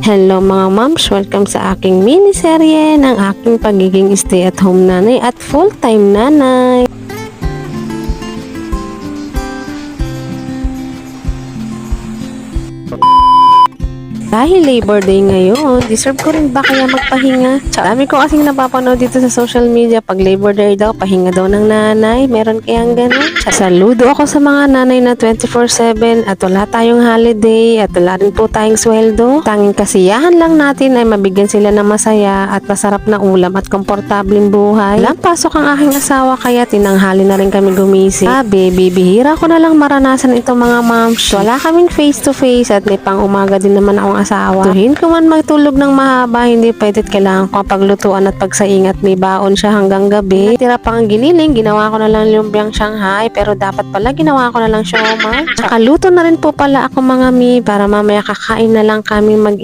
Hello mga moms! Welcome sa aking miniserye ng aking pagiging stay-at-home nanay at full-time nanay. Dahil Labor Day ngayon, deserve ko rin ba kaya magpahinga? Dami ko kasing napapanood dito sa social media, pag Labor Day daw, pahinga daw ng nanay. Meron kayang ganun? Saludo ako sa mga nanay na 24/7 at wala tayong holiday at wala rin po tayong sweldo. Tanging kasiyahan lang natin ay mabigyan sila ng masaya at masarap na ulam at komportableng buhay. Walang pasok ang aking asawa kaya tinanghali na rin kami gumising. Bibihira ko na lang maranasan itong mga moms. Wala kaming face to face at may pang umaga din naman akong asawa. Tuhin ko man magtulog ng mahaba, hindi pwedet kailangan ko paglutuan at pagsaing at may baon siya hanggang gabi. Tira pa ang giniling, ginawa ko na lang lumpiang Shanghai pero dapat pala ginawa ko na lang siomai. Nakaluto na rin po pala ako mga mi para mamaya kakain na lang kami mag